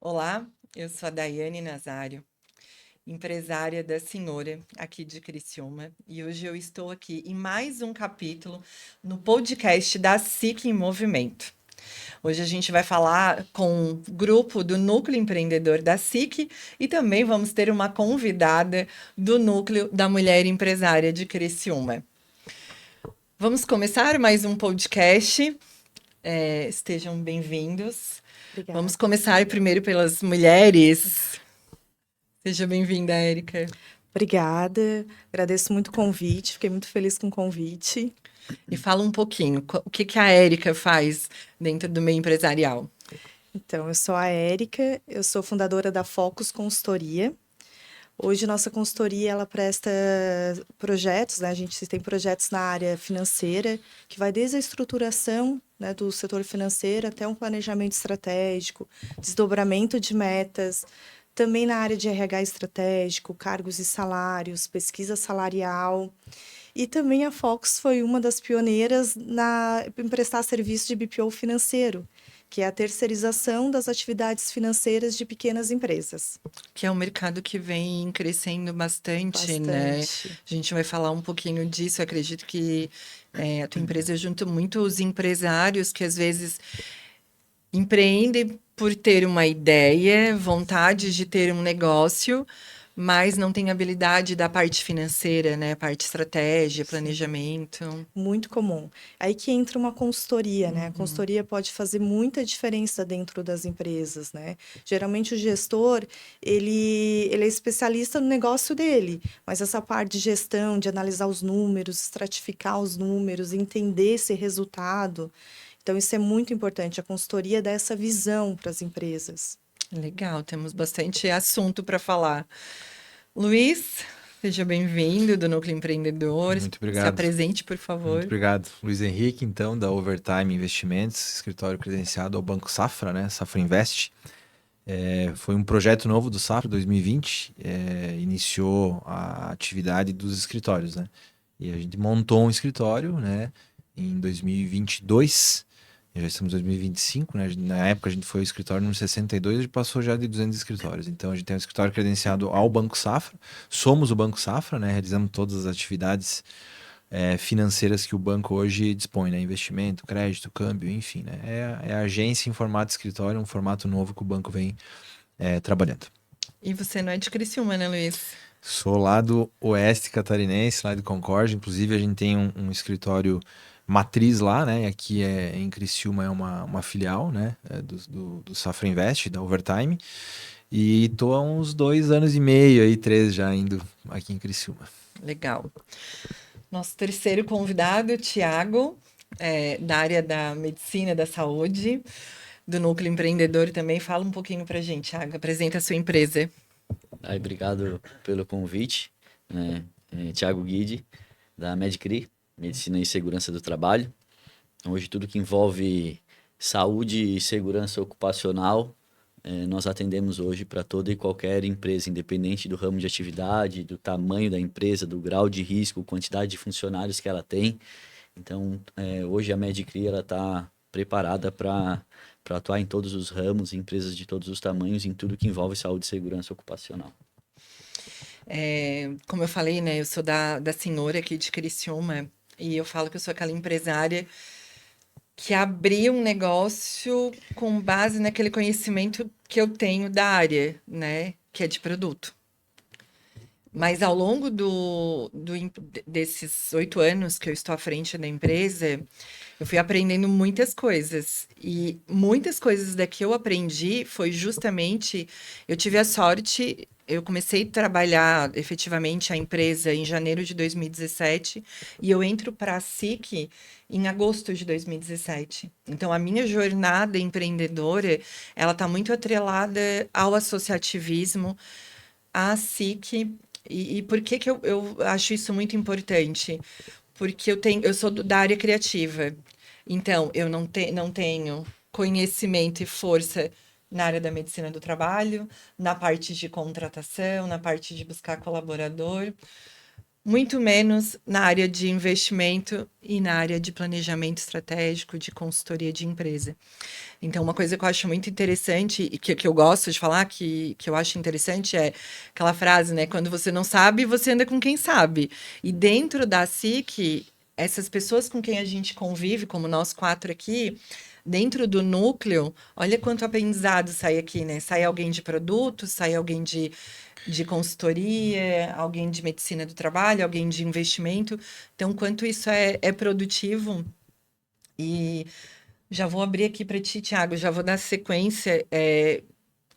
Olá, eu sou a Daiane Nazário, empresária da Senhora, aqui de Criciúma, e hoje eu estou aqui em mais um capítulo no podcast da SIC em Movimento. Hoje a gente vai falar com o grupo do Núcleo Empreendedor da SIC e também vamos ter uma convidada do Núcleo da Mulher Empresária de Criciúma. Vamos começar mais um podcast. Estejam bem-vindos. Vamos Obrigada. começar primeiro pelas mulheres. Seja bem-vinda, Érica. Obrigada. Agradeço muito o convite. Fiquei muito feliz com o convite. E fala um pouquinho, o que que a Érica faz dentro do meio empresarial? Então, eu sou a Érica, eu sou fundadora da Focus Consultoria. Hoje, nossa consultoria, ela presta projetos, né? A gente tem projetos na área financeira, que vai desde a estruturação, né, do setor financeiro até um planejamento estratégico, desdobramento de metas, também na área de RH estratégico, cargos e salários, pesquisa salarial. E também a Fox foi uma das pioneiras em prestar serviço de BPO financeiro, que é a terceirização das atividades financeiras de pequenas empresas. Que é um mercado que vem crescendo bastante, né? Bastante. A gente vai falar um pouquinho disso. Eu acredito que a tua empresa junta muito os empresários que às vezes empreendem por ter uma ideia, vontade de ter um negócio, mas não tem habilidade da parte financeira, né? Parte estratégia, Sim. planejamento. Muito comum. Aí que entra uma consultoria, né? A Uhum. consultoria pode fazer muita diferença dentro das empresas, né? Geralmente o gestor, ele é especialista no negócio dele, mas essa parte de gestão, de analisar os números, estratificar os números, entender esse resultado. Então, isso é muito importante. A consultoria dá essa visão para as empresas. Legal, temos bastante assunto para falar. Luiz, seja bem-vindo do Núcleo Empreendedor. Muito Se obrigado. apresente, por Muito favor. obrigado. Luiz Henrique, então, da Overtime Investimentos, escritório credenciado ao Banco Safra, né? Safra Invest. Foi um projeto novo do Safra, 2020, iniciou a atividade dos escritórios, né? E a gente montou um escritório, né? Em 2022, já estamos em 2025, né? Na época a gente foi o escritório número 62, a gente passou já de 200 escritórios. Então a gente tem um escritório credenciado ao Banco Safra, somos o Banco Safra, né? Realizamos todas as atividades financeiras que o banco hoje dispõe, né? Investimento, crédito, câmbio, enfim, né? É a agência em formato escritório, um formato novo que o banco vem trabalhando. E você não é de Criciúma, né, Luiz? Sou lá do Oeste Catarinense, lá de Concórdia. Inclusive, a gente tem um escritório matriz lá, né? Aqui em Criciúma é uma filial, né? Do Safra Invest, da Overtime. E tô há uns 2 anos e meio aí, 3 já indo aqui em Criciúma. Legal. Nosso terceiro convidado, Tiago, da área da medicina da saúde, do Núcleo Empreendedor também. Fala um pouquinho para a gente, Tiago. Apresenta a sua empresa. Aí, obrigado pelo convite, né? Thiago Guide, da Medicri, Medicina e Segurança do Trabalho. Hoje, tudo que envolve saúde e segurança ocupacional, nós atendemos hoje para toda e qualquer empresa, independente do ramo de atividade, do tamanho da empresa, do grau de risco, quantidade de funcionários que ela tem. Então, hoje a Medicri está preparada para atuar em todos os ramos, empresas de todos os tamanhos, em tudo que envolve saúde e segurança ocupacional. Como eu falei, né? Eu sou da Senhora aqui de Criciúma e eu falo que eu sou aquela empresária que abriu um negócio com base naquele conhecimento que eu tenho da área, né? Que é de produto. Mas ao longo desses 8 anos que eu estou à frente da empresa, eu fui aprendendo muitas coisas. E muitas coisas da que eu aprendi foi justamente, eu tive a sorte, eu comecei a trabalhar efetivamente a empresa em janeiro de 2017 e eu entro para a SIC em agosto de 2017. Então, a minha jornada empreendedora, ela está muito atrelada ao associativismo, à SIC. E por que que eu acho isso muito importante? Porque eu sou da área criativa. Então, eu não tenho conhecimento e força na área da medicina do trabalho, na parte de contratação, na parte de buscar colaborador. muito menos na área de investimento e na área de planejamento estratégico, de consultoria de empresa. Então, uma coisa que eu acho muito interessante e que eu gosto de falar, que eu acho interessante, é aquela frase, né? Quando você não sabe, você anda com quem sabe. E dentro da SIC, essas pessoas com quem a gente convive, como nós 4 aqui, dentro do núcleo, olha quanto aprendizado sai aqui, né? Sai alguém de produto, sai alguém de consultoria, alguém de medicina do trabalho, alguém de investimento. Então, quanto isso é produtivo. E já vou abrir aqui para ti, Thiago, já vou dar sequência.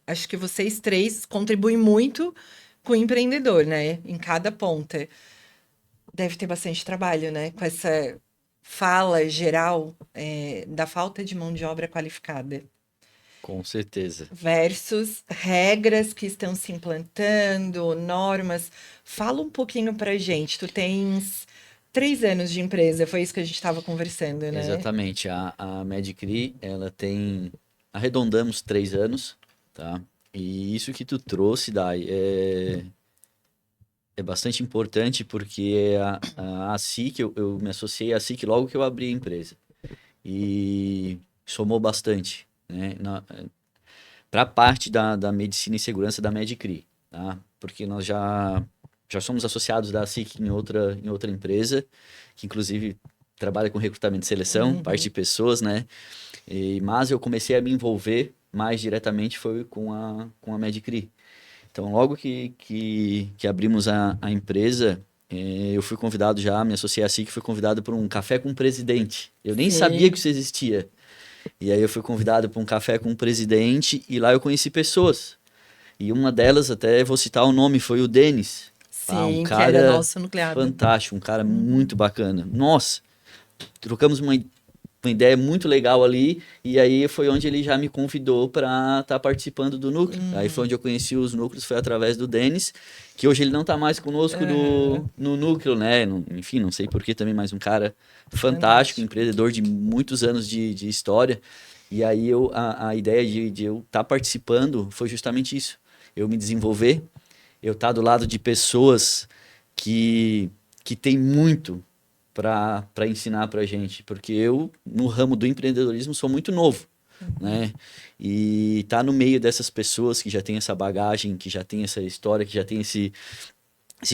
Acho que vocês 3 contribuem muito com o empreendedor, né? Em cada ponta. Deve ter bastante trabalho, né? Com essa fala geral, da falta de mão de obra qualificada. Com certeza. Versus regras que estão se implantando, normas. Fala um pouquinho pra gente. Tu tens 3 anos de empresa, foi isso que a gente estava conversando, né? Exatamente. A Medcri, ela tem, arredondamos 3 anos, tá? E isso que tu trouxe, Dai, é bastante importante porque a SIC, eu me associei à SIC logo que eu abri a empresa. E somou bastante, né? Para a parte da medicina e segurança da Medcri, tá? Porque nós já somos associados da SIC em outra empresa, que inclusive trabalha com recrutamento e seleção, parte de pessoas, né? Mas eu comecei a me envolver mais diretamente foi com a Medcri. Então, logo que abrimos a empresa, eu fui convidado já, me associei à SIC, fui convidado para um café com o presidente. Eu nem sabia que Sim. isso existia. E aí eu fui convidado para um café com o presidente e lá eu conheci pessoas. E uma delas, até vou citar o nome, foi o Denis. Um Sim, que era cara nosso nucleado. fantástico, um cara muito bacana. Nossa, trocamos uma ideia muito legal ali, e aí foi onde ele já me convidou para estar participando do núcleo. Aí foi onde eu conheci os núcleos, foi através do Denis, que hoje ele não está mais conosco no núcleo, né? Enfim, não sei porquê também, mas um cara fantástico, empreendedor de muitos anos de história. E aí a ideia de eu estar participando foi justamente isso. Eu me desenvolver, eu estar do lado de pessoas que têm muito para ensinar para a gente, porque eu, no ramo do empreendedorismo, sou muito novo, né? E tá no meio dessas pessoas que já têm essa bagagem, que já têm essa história, que já têm esse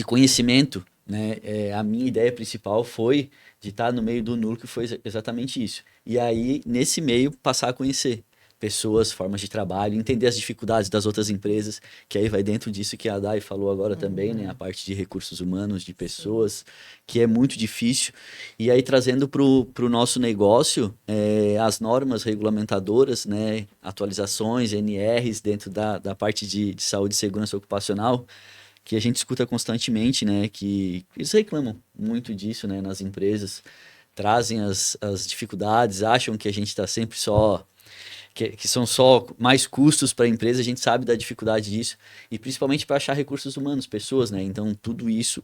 conhecimento, né? A minha ideia principal foi de estar no meio do núcleo, foi exatamente isso. E aí, nesse meio, passar a conhecer pessoas, formas de trabalho, entender as dificuldades das outras empresas, que aí vai dentro disso que a Dai falou agora também, né? A parte de recursos humanos, de pessoas, que é muito difícil. E aí, trazendo para o nosso negócio, as normas regulamentadoras, né? Atualizações, NRs, dentro da parte de saúde e segurança ocupacional, que a gente escuta constantemente, né? Que eles reclamam muito disso, né? Nas empresas, trazem as dificuldades, acham que a gente está sempre só... Que são só mais custos para a empresa, a gente sabe da dificuldade disso, e principalmente para achar recursos humanos, pessoas, né? Então, tudo isso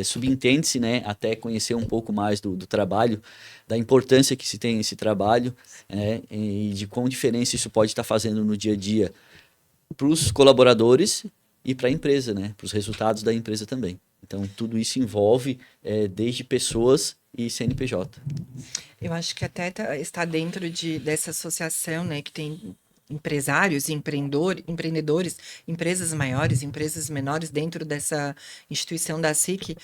subentende-se, né? Até conhecer um pouco mais do trabalho, da importância que se tem esse trabalho, né? E de quão diferença isso pode estar fazendo no dia a dia para os colaboradores e para a empresa, né? Para os resultados da empresa também. Então, tudo isso envolve desde pessoas e CNPJ. Eu acho que até está dentro dessa associação, né, que tem empresários, empreendedores, empresas maiores, empresas menores dentro dessa instituição da SIC.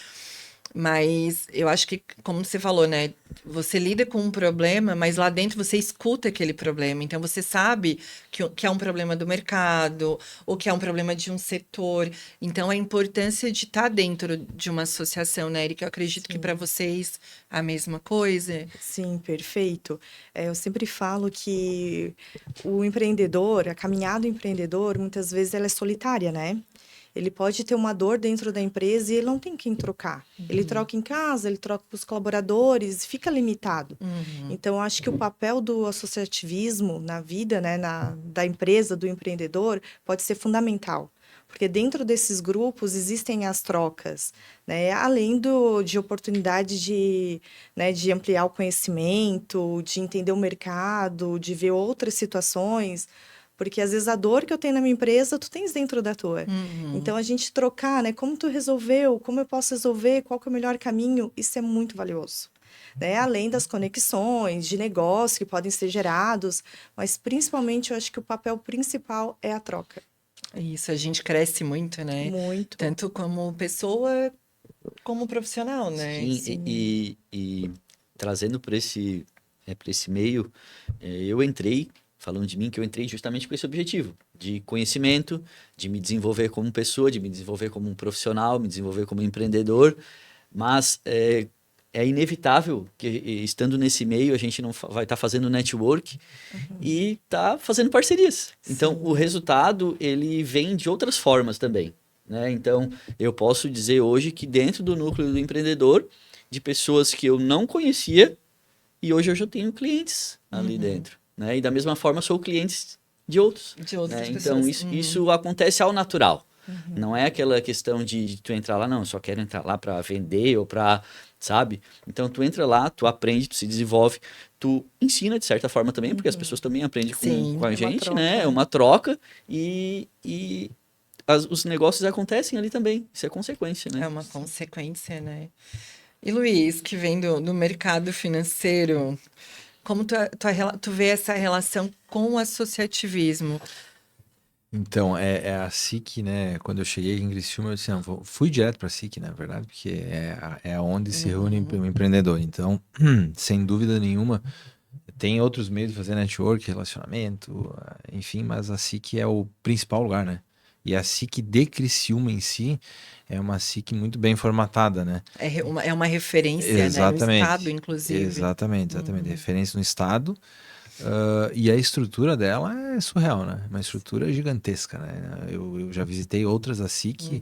Mas eu acho que, como você falou, né? Você lida com um problema, mas lá dentro você escuta aquele problema. Então você sabe que é um problema do mercado, ou que é um problema de um setor. Então a importância de estar dentro de uma associação, né, Erika? Eu acredito que para vocês a mesma coisa. Sim, perfeito. Eu sempre falo que o empreendedor, a caminhada do empreendedor, muitas vezes ela é solitária, né? Ele pode ter uma dor dentro da empresa e ele não tem quem trocar. Ele troca em casa, ele troca com os colaboradores, fica limitado. Então, acho que o papel do associativismo na vida, né, da empresa, do empreendedor, pode ser fundamental. Porque dentro desses grupos existem as trocas, né? Além de oportunidade de ampliar o conhecimento, de entender o mercado, de ver outras situações. Porque às vezes a dor que eu tenho na minha empresa, tu tens dentro da tua. Então, a gente trocar, né? Como tu resolveu, como eu posso resolver, qual que é o melhor caminho, isso é muito valioso. Né? Além das conexões de negócio que podem ser gerados, mas principalmente eu acho que o papel principal é a troca. Isso, a gente cresce muito, né? Muito. Tanto como pessoa, como profissional, né? Sim, e trazendo para esse meio, eu entrei, falando de mim, que eu entrei justamente com esse objetivo, de conhecimento, de me desenvolver como pessoa, de me desenvolver como um profissional, me desenvolver como empreendedor, mas é inevitável que, estando nesse meio, a gente não vai estar fazendo network e tá fazendo parcerias. Então, o resultado, ele vem de outras formas também, né? Então, eu posso dizer hoje que dentro do núcleo do empreendedor, de pessoas que eu não conhecia, e hoje eu já tenho clientes ali dentro, né? E da mesma forma, sou clientes de outros. De outras Né? pessoas. Então, isso acontece ao natural. Não é aquela questão de tu entrar lá, não, eu só quero entrar lá para vender ou para, sabe? Então, tu entra lá, tu aprende, tu se desenvolve, tu ensina de certa forma também, porque as pessoas também aprendem Sim, com a é uma gente, troca, né? É né? uma troca e os negócios acontecem ali também. Isso é consequência, né? É uma consequência, né? E Luiz, que vem do mercado financeiro, como tu vê essa relação com o associativismo? Então, é a SIC, né? Quando eu cheguei em Criciúma, eu disse, não, fui direto para a SIC, na verdade, porque é onde se reúne o empreendedor. Então, sem dúvida nenhuma, tem outros meios de fazer network, relacionamento, enfim, mas a SIC é o principal lugar, né? E a SIC de Criciúma em si é uma SIC muito bem formatada, né? É uma referência, né? No estado, inclusive. Exatamente. Referência no estado. E a estrutura dela é surreal, né? Uma estrutura gigantesca, né? Eu já visitei outras a SIC,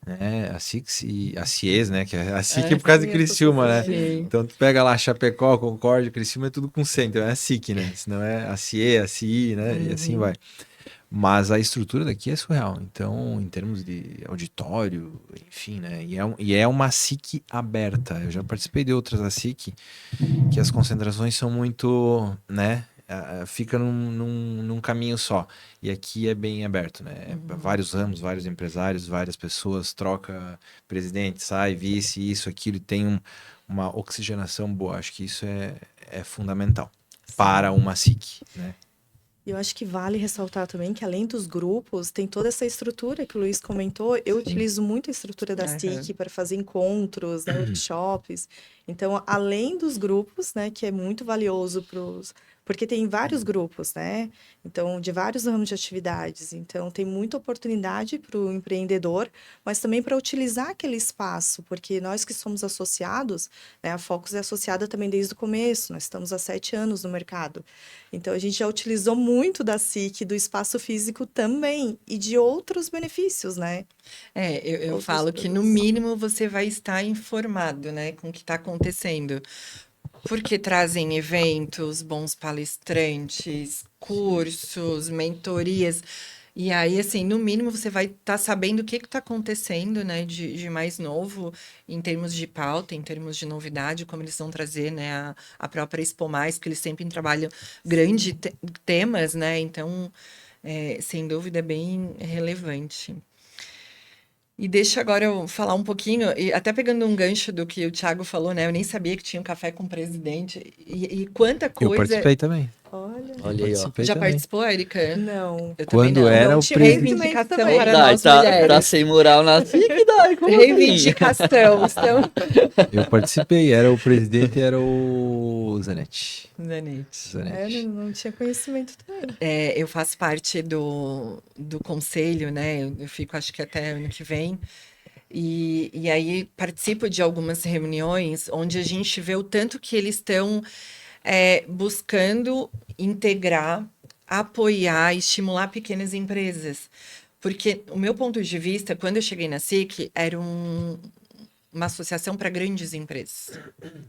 né? A SIC e a CIES, né? Que a SIC é por causa de Criciúma, né? Sim. Então tu pega lá Chapecó, Concórdia, Criciúma é tudo com C, então é a SIC, né? Senão é a CIE, a CI, né? E assim vai. Mas a estrutura daqui é surreal. Então, em termos de auditório, enfim, né? E é uma SIC aberta. Eu já participei de outras da SIC que as concentrações são muito, né? Fica num caminho só. E aqui é bem aberto, né? Vários ramos, vários empresários, várias pessoas, troca presidente, sai, vice, isso, aquilo, e tem uma oxigenação boa. Acho que isso é fundamental para uma SIC, né? E eu acho que vale ressaltar também que, além dos grupos, tem toda essa estrutura que o Luiz comentou. Eu utilizo muito a estrutura da SIC para fazer encontros, né, workshops. Então, além dos grupos, né, que é muito valioso porque tem vários grupos, né? Então, de vários ramos de atividades. Então, tem muita oportunidade para o empreendedor, mas também para utilizar aquele espaço, porque nós que somos associados, né, a Focus é associada também desde o começo, nós estamos há 7 anos no mercado. Então, a gente já utilizou muito da SIC, do espaço físico também, e de outros benefícios, né? Eu Outros falo que, no produtos. mínimo, você vai estar informado, né, com o que está acontecendo. Porque trazem eventos, bons palestrantes, cursos, mentorias. E aí, assim, no mínimo, você vai estar sabendo o que está acontecendo, né, de mais novo, em termos de pauta, em termos de novidade, como eles vão trazer, né, a própria Expo Mais, porque eles sempre trabalham grandes temas, né? Então, sem dúvida, é bem relevante. E deixa agora eu falar um pouquinho, e até pegando um gancho do que o Thiago falou, né? Eu nem sabia que tinha um café com o presidente. E quanta Eu coisa. participei também. Olha, Olha aí, ó. Participei Já também. participou, Érica? não. Eu também Quando não. era Não o tinha presidente. Reivindicação também. para Dai, nós tá mulheres. sem moral na SIC, Dai, como assim? Reivindicação. Então... Eu participei, era o presidente, era o Zanetti. Zanetti. Não tinha conhecimento também. Eu faço parte do conselho, né? Eu fico, acho que até ano que vem. E aí participo de algumas reuniões onde a gente vê o tanto que eles estão buscando integrar, apoiar, estimular pequenas empresas. Porque o meu ponto de vista, quando eu cheguei na SIC, era uma associação para grandes empresas,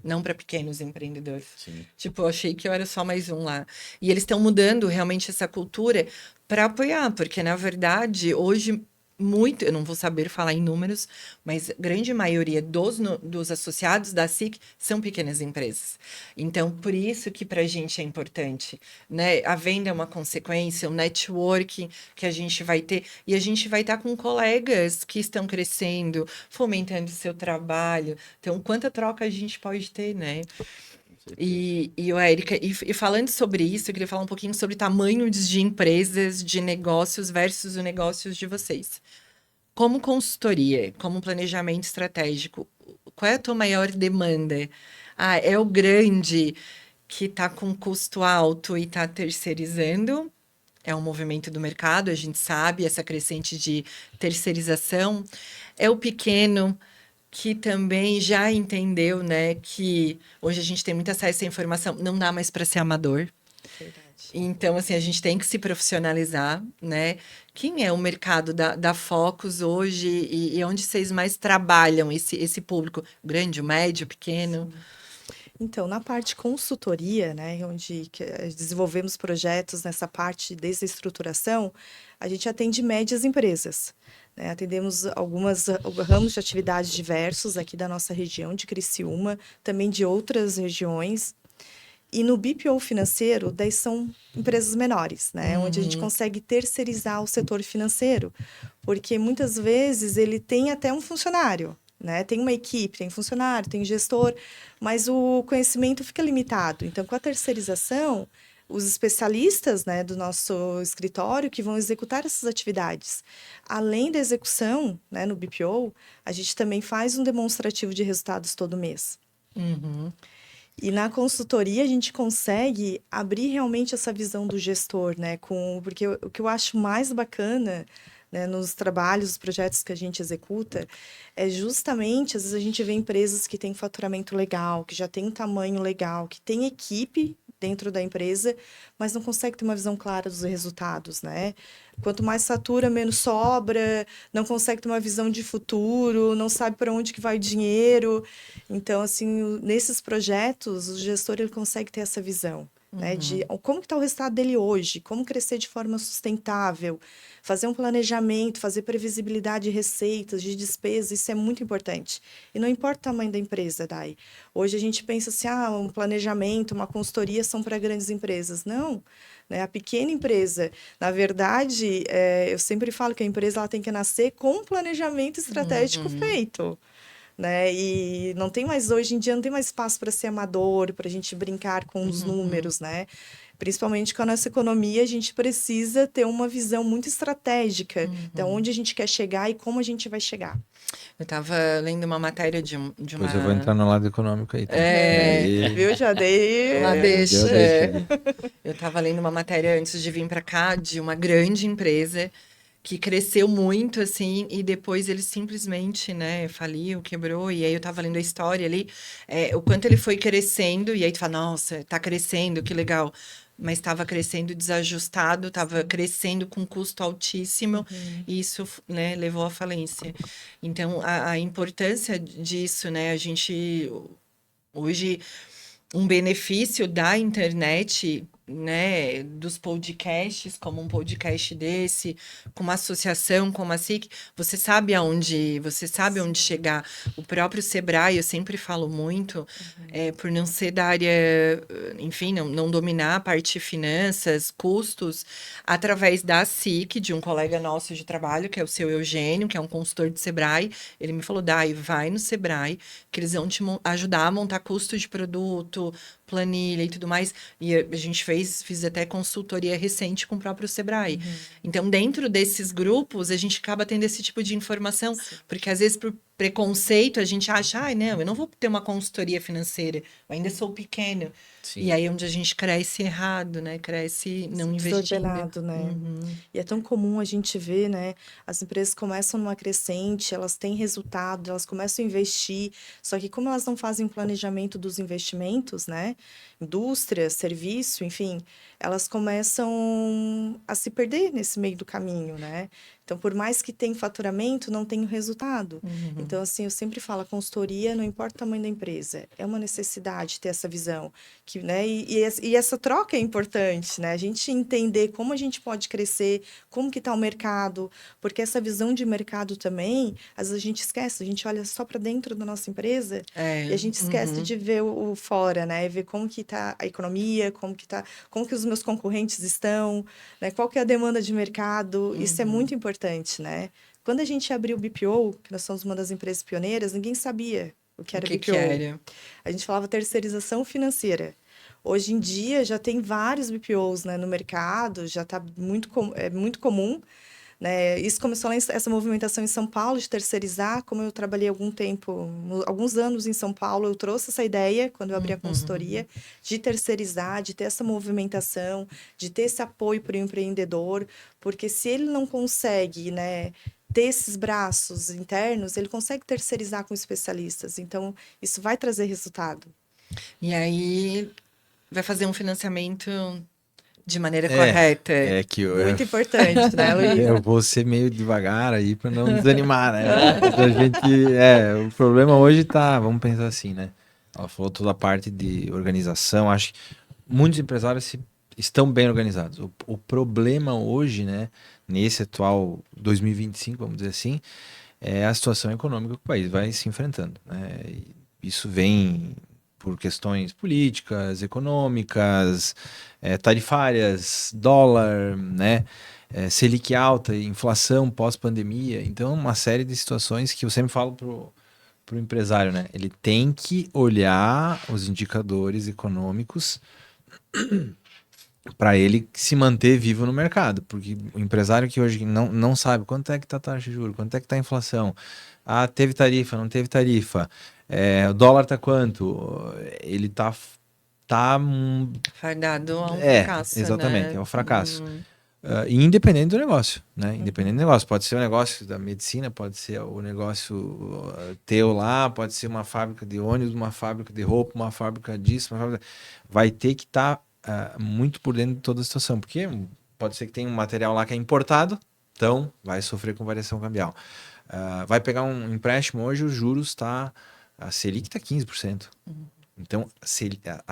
não para pequenos empreendedores. Sim. Tipo, eu achei que eu era só mais um lá. E eles estão mudando realmente essa cultura para apoiar, porque, na verdade, hoje muito, eu não vou saber falar em números, mas a grande maioria dos associados da SIC são pequenas empresas. Então, por isso que para a gente é importante, né? A venda é uma consequência, o networking que a gente vai ter, e a gente vai estar com colegas que estão crescendo, fomentando o seu trabalho. Então, quanta troca a gente pode ter, né? Érica, e falando sobre isso, eu queria falar um pouquinho sobre tamanhos de empresas, de negócios versus os negócios de vocês. Como consultoria, como planejamento estratégico, qual é a tua maior demanda? Ah, é o grande que está com custo alto e está terceirizando? É um movimento do mercado, a gente sabe, essa crescente de terceirização. É o pequeno que também já entendeu, né, que hoje a gente tem muito acesso à informação, não dá mais para ser amador. Verdade. Então, assim, a gente tem que se profissionalizar, né? Quem é o mercado da Focus hoje e onde vocês mais trabalham esse público? Grande, o médio, pequeno? Então, na parte consultoria, né, onde desenvolvemos projetos nessa parte desde a estruturação, a gente atende médias empresas, né? Atendemos algumas ramos de atividades diversos aqui da nossa região de Criciúma, também de outras regiões. E no BPO financeiro, daí são empresas menores, né? Onde a gente consegue terceirizar o setor financeiro, porque muitas vezes ele tem até um funcionário, né? Tem uma equipe, tem funcionário, tem gestor, mas o conhecimento fica limitado. Então, com a terceirização, os especialistas, né, do nosso escritório que vão executar essas atividades. Além da execução, né, no BPO, a gente também faz um demonstrativo de resultados todo mês. Uhum. E na consultoria a gente consegue abrir realmente essa visão do gestor, né? Porque o que eu acho mais bacana, né, nos trabalhos, os projetos que a gente executa, é justamente, às vezes a gente vê empresas que têm faturamento legal, que já tem um tamanho legal, que tem equipe dentro da empresa, mas não consegue ter uma visão clara dos resultados, né? Quanto mais satura, menos sobra, não consegue ter uma visão de futuro, não sabe para onde que vai o dinheiro. Então, assim, nesses projetos, o gestor ele consegue ter essa visão, né? De como que está o resultado dele hoje, como crescer de forma sustentável, fazer um planejamento, fazer previsibilidade de receitas, de despesas, isso é muito importante. E não importa o tamanho da empresa, Dai. Hoje a gente pensa assim, um planejamento, uma consultoria são para grandes empresas. Não, né? A pequena empresa, na verdade, eu sempre falo que a empresa ela tem que nascer com um planejamento estratégico feito. Né? E não tem mais, hoje em dia, não tem mais espaço para ser amador, para a gente brincar com os números, né? Principalmente com a nossa economia, a gente precisa ter uma visão muito estratégica de onde a gente quer chegar e como a gente vai chegar. Eu estava lendo uma matéria de uma... Depois eu vou entrar no lado econômico aí também. Viu? Já dei... Uma deixa. Deu deixa ali. Eu estava lendo uma matéria antes de vir para cá de uma grande empresa que cresceu muito, assim, e depois ele simplesmente, né, faliu, quebrou, e aí eu tava lendo a história ali, o quanto ele foi crescendo, e aí tu fala, nossa, tá crescendo, que legal. Mas estava crescendo desajustado, estava crescendo com custo altíssimo, e isso, né, levou à falência. Então, a importância disso, né, a gente, hoje, um benefício da internet, né, dos podcasts, como um podcast desse, com uma associação como a SIC, você sabe onde chegar. O próprio Sebrae, eu sempre falo muito, por não ser da área, enfim, não dominar a parte de finanças, custos, através da SIC, de um colega nosso de trabalho, que é o seu Eugênio, que é um consultor de Sebrae, ele me falou, Dai, vai no Sebrae, que eles vão te ajudar a montar custo de produto, planilha e tudo mais. E a gente fiz até consultoria recente com o próprio Sebrae. Então, dentro desses grupos, a gente acaba tendo esse tipo de informação, porque às vezes por preconceito a gente acha, não, eu não vou ter uma consultoria financeira, eu ainda sou pequeno. Sim. E aí é onde a gente cresce errado, né? Cresce não investindo. Desordenado, né? E é tão comum a gente ver, né? As empresas começam numa crescente, elas têm resultado, elas começam a investir, só que como elas não fazem planejamento dos investimentos, né? Indústria, serviço, enfim, elas começam a se perder nesse meio do caminho, né? Então, por mais que tenha faturamento, não tem o resultado. Então, assim, eu sempre falo, a consultoria, não importa o tamanho da empresa, é uma necessidade ter essa visão, que, né, e essa troca é importante, né? A gente entender como a gente pode crescer, como que está o mercado, porque essa visão de mercado também, às vezes a gente esquece, a gente olha só para dentro da nossa empresa e a gente esquece de ver o fora, né? E ver como que está a economia, como que os meus concorrentes estão, né? Qual que é a demanda de mercado, isso é muito importante, né? Quando a gente abriu o BPO, que nós somos uma das empresas pioneiras, ninguém sabia o que era O que BPO. que era? A gente falava terceirização financeira. Hoje em dia já tem vários BPOs, né, no mercado, já está é muito comum, né? Isso começou lá essa movimentação em São Paulo de terceirizar. Como eu trabalhei alguns anos em São Paulo, eu trouxe essa ideia quando eu abri a consultoria de terceirizar, de ter essa movimentação, de ter esse apoio para o empreendedor, porque se ele não consegue, né, ter esses braços internos, ele consegue terceirizar com especialistas. Então, isso vai trazer resultado. E aí vai fazer um financiamento de maneira correta. É que Muito importante, né, Luiz? eu vou ser meio devagar aí para não desanimar, né? A gente, o problema hoje tá, vamos pensar assim, né? Ela falou toda a parte de organização, acho que muitos empresários estão bem organizados. O problema hoje, né, nesse atual 2025, vamos dizer assim, é a situação econômica que o país vai se enfrentando, né? E isso vem por questões políticas, econômicas, tarifárias, dólar, né? Selic alta, inflação pós-pandemia. Então, uma série de situações que eu sempre falo pro empresário, né? Ele tem que olhar os indicadores econômicos para ele se manter vivo no mercado, porque o empresário que hoje não sabe quanto é que está a taxa de juros, quanto é que está a inflação, teve tarifa, não teve tarifa, o dólar tá quanto, ele tá Fardado a um fracasso, exatamente, né? é um fracasso. E independente do negócio, né? Independente do negócio, pode ser o negócio da medicina, pode ser o negócio teu lá, pode ser uma fábrica de ônibus, uma fábrica de roupa, uma fábrica disso, vai ter que estar muito por dentro de toda a situação, porque pode ser que tenha um material lá que é importado, então vai sofrer com variação cambial. Vai pegar um empréstimo, hoje os juros a Selic está 15%. Então, a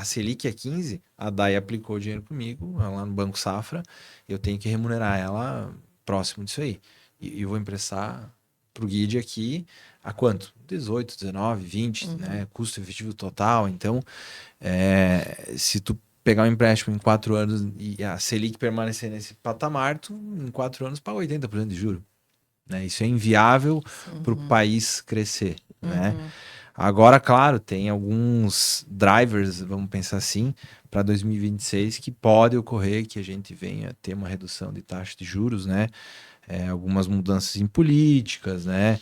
Selic é 15%, a DAI aplicou o dinheiro comigo, lá no Banco Safra, eu tenho que remunerar ela próximo disso aí. E eu vou emprestar para o Guide aqui a quanto? 18, 19, 20, né? Custo efetivo total. Então, se tu pegar um empréstimo em 4 anos e a Selic permanecer nesse patamar, tu em 4 anos paga 80% de juro. Né? Isso é inviável para o país crescer, né? Agora, claro, tem alguns drivers, vamos pensar assim, para 2026 que pode ocorrer que a gente venha ter uma redução de taxa de juros, né? Algumas mudanças em políticas, né?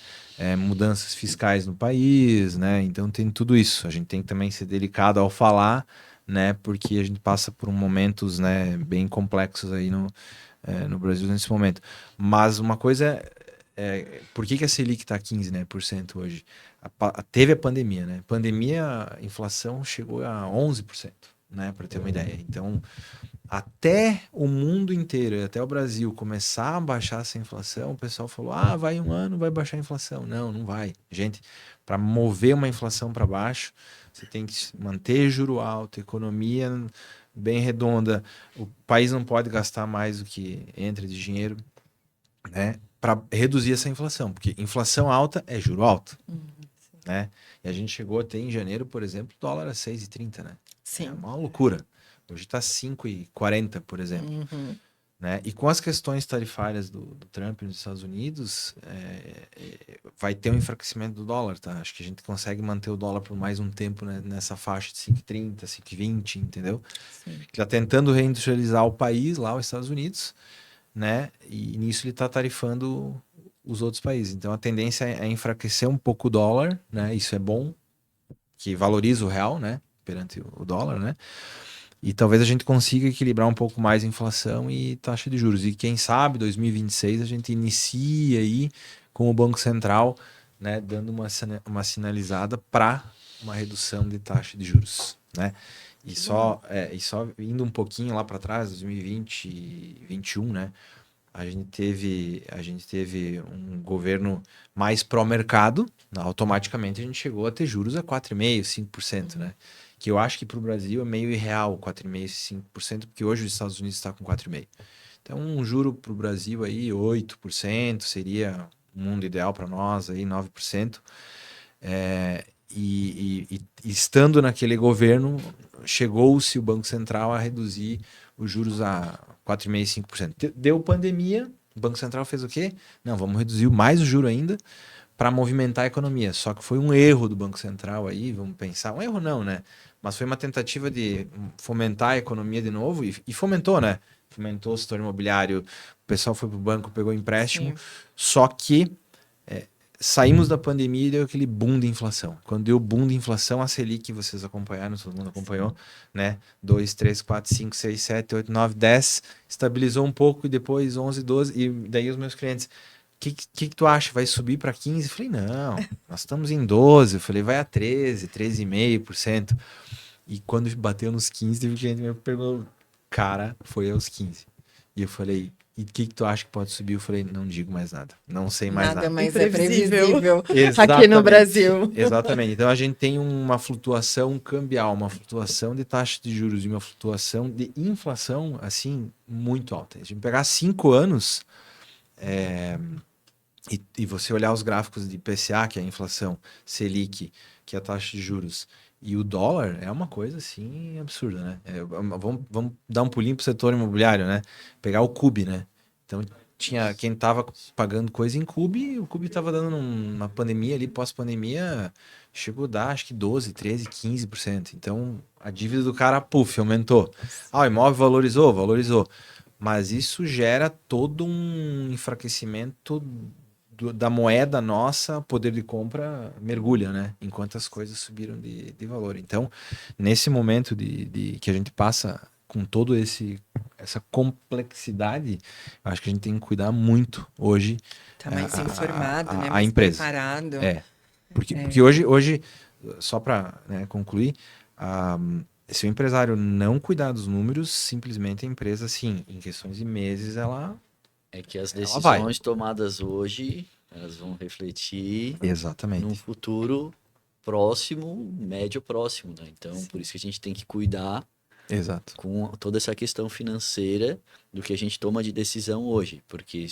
Mudanças fiscais no país, né? Então tem tudo isso. A gente tem que também ser delicado ao falar, né? Porque a gente passa por momentos, né, bem complexos aí no Brasil nesse momento. Mas uma coisa por que a Selic está 15%, né, por cento hoje? Teve a pandemia, né? Pandemia, a inflação chegou a 11%, né? Para ter uma ideia. Então, até o mundo inteiro, até o Brasil começar a baixar essa inflação, o pessoal falou: vai um ano, vai baixar a inflação. Não, não vai. Gente, para mover uma inflação para baixo, você tem que manter juro alto, economia bem redonda, o país não pode gastar mais do que entra de dinheiro, né? Para reduzir essa inflação, porque inflação alta é juro alto, né? E a gente chegou até em janeiro, por exemplo, dólar a 6,30, né? Sim. É uma loucura. Hoje está 5,40, por exemplo. Né? E com as questões tarifárias do Trump nos Estados Unidos, vai ter um enfraquecimento do dólar, tá? Acho que a gente consegue manter o dólar por mais um tempo, né, nessa faixa de 5,30, 5,20, entendeu? Sim. Ele está tentando reindustrializar o país, lá os Estados Unidos, né? E nisso ele está tarifando os outros países. Então a tendência é enfraquecer um pouco o dólar, né? Isso é bom, que valoriza o real, né? Perante o dólar, né? E talvez a gente consiga equilibrar um pouco mais a inflação e taxa de juros. E quem sabe, 2026, a gente inicia aí com o Banco Central, né, dando uma sinalizada para uma redução de taxa de juros, né? E só indo um pouquinho lá para trás, 2020 e 2021, né? a gente teve um governo mais pró-mercado, automaticamente a gente chegou a ter juros a 4,5%, 5%, né? Que eu acho que para o Brasil é meio irreal, 4,5%, 5%, porque hoje os Estados Unidos está com 4,5%. Então, um juro para o Brasil aí, 8%, seria um mundo ideal para nós, aí 9%. E estando naquele governo, chegou-se o Banco Central a reduzir os juros a 4,5%, 5%. Deu pandemia, o Banco Central fez o quê? Não, vamos reduzir mais o juro ainda para movimentar a economia. Só que foi um erro do Banco Central aí, vamos pensar. Um erro não, né? Mas foi uma tentativa de fomentar a economia de novo e fomentou, né? Fomentou o setor imobiliário, o pessoal foi para o banco, pegou empréstimo. Sim. Só que saímos da pandemia e deu aquele boom de inflação. Quando deu boom de inflação, a Selic, vocês acompanharam, todo mundo acompanhou, né? 2, 3, 4, 5, 6, 7, 8, 9, 10, estabilizou um pouco e depois 11, 12, e daí os meus clientes, que tu acha? Vai subir para 15? Eu falei, não, nós estamos em 12, eu falei, vai a 13, 13,5%. E quando bateu nos 15, teve gente que me perguntou, cara, foi aos 15. E eu falei, e o que tu acha que pode subir? Eu falei, não digo mais nada. Não sei mais Nada nada. mais é Imprevisível. previsível aqui Exatamente. no Brasil. Exatamente. Então a gente tem uma flutuação cambial, uma flutuação de taxa de juros e uma flutuação de inflação, assim, muito alta. Se a gente pegar 5 anos e você olhar os gráficos de IPCA, que é a inflação, Selic, que é a taxa de juros, e o dólar, é uma coisa, assim, absurda, né? Vamos dar um pulinho pro setor imobiliário, né? Pegar o CUB, né? Então, tinha quem estava pagando coisa em CUB, o CUB estava dando na pandemia ali, pós-pandemia, chegou a dar, acho que 12, 13, 15%. Então, a dívida do cara, puf, aumentou. Ah, o imóvel valorizou. Mas isso gera todo um enfraquecimento da moeda nossa, poder de compra mergulha, né? Enquanto as coisas subiram de valor. Então, nesse momento que a gente passa com todo essa complexidade, eu acho que a gente tem que cuidar muito hoje Tá mais informado, né? a Mais empresa. preparado. Porque hoje, só para concluir, se o empresário não cuidar dos números, simplesmente a empresa, assim, em questões de meses, ela É que as Ela vai. decisões tomadas hoje, elas vão refletir Exatamente. num futuro próximo, médio próximo, né? Então, por isso que a gente tem que cuidar Exato. com toda essa questão financeira do que a gente toma de decisão hoje, porque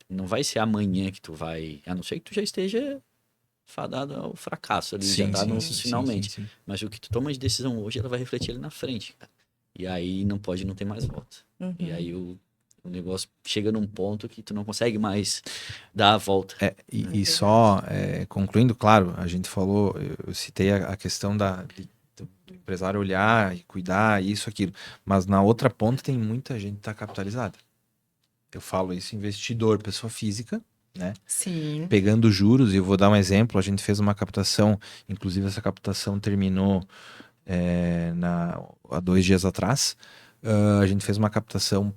não vai ser amanhã que tu vai, a não ser que tu já esteja fadado ao fracasso ali, já tá nos finalmente. sim. Mas o que tu toma de decisão hoje, ela vai refletir ali na frente, cara. E aí não ter mais volta. E aí o negócio chega num ponto que tu não consegue mais dar a volta. E só concluindo, claro, a gente falou, eu citei a questão do empresário olhar e cuidar, isso, aquilo. Mas na outra ponta tem muita gente que está capitalizada. Eu falo isso, investidor, pessoa física, né? Sim. Pegando juros, e eu vou dar um exemplo, a gente fez uma captação, inclusive essa captação terminou há 2 dias atrás. A gente fez uma captação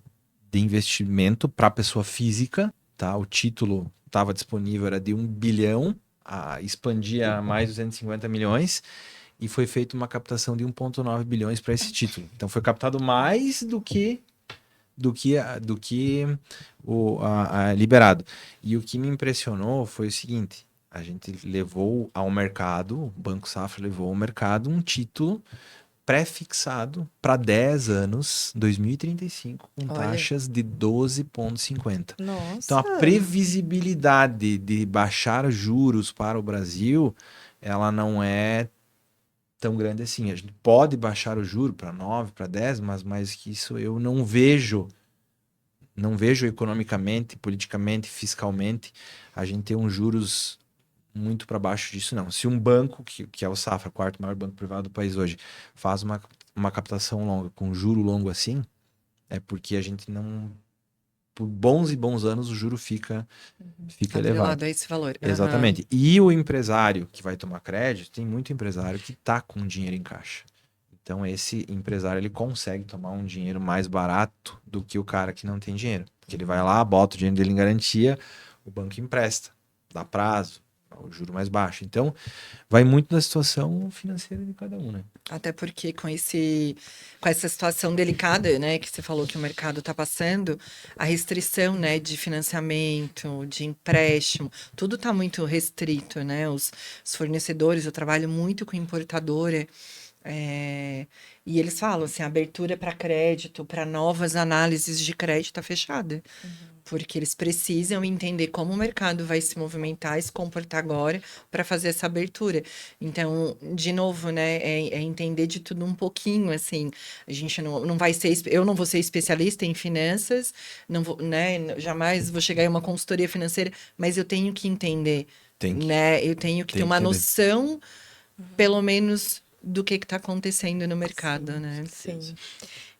de investimento para pessoa física, tá? O título estava disponível, era de 1 bilhão, expandia a mais 250 milhões, e foi feita uma captação de 1,9 bilhões para esse título. Então foi captado mais do que liberado. E o que me impressionou foi o seguinte: a gente levou ao mercado, o Banco Safra levou ao mercado um título pré-fixado para 10 anos, 2035, com Olha. taxas de 12,50. Nossa. Então, a previsibilidade de baixar juros para o Brasil, ela não é tão grande assim. A gente pode baixar o juro para 9, para 10, mas mais que isso eu não vejo economicamente, politicamente, fiscalmente, a gente ter uns juros muito para baixo disso, não. Se um banco, que é o Safra, o quarto maior banco privado do país hoje, faz uma captação longa, com juro longo assim, é porque a gente não... Por bons e bons anos, o juro fica elevado. Atrelado a esse valor. Exatamente. E o empresário que vai tomar crédito, tem muito empresário que está com dinheiro em caixa. Então, esse empresário, ele consegue tomar um dinheiro mais barato do que o cara que não tem dinheiro. Porque ele vai lá, bota o dinheiro dele em garantia, o banco empresta, dá prazo, o juro mais baixo. Então, vai muito da situação financeira de cada um, né? Até porque com essa situação delicada, né, que você falou que o mercado está passando, a restrição, né, de financiamento, de empréstimo, tudo está muito restrito, né? Os fornecedores, eu trabalho muito com importadora, e eles falam assim, a abertura para crédito, para novas análises de crédito está fechada. Porque eles precisam entender como o mercado vai se movimentar e se comportar agora para fazer essa abertura. Então, de novo, né, é entender de tudo um pouquinho, assim. A gente não vai ser, eu não vou ser especialista em finanças, não vou, né, jamais vou chegar em uma consultoria financeira, mas eu tenho que entender, né, eu tenho que ter uma noção, pelo menos, do que está acontecendo no mercado, né? Sim.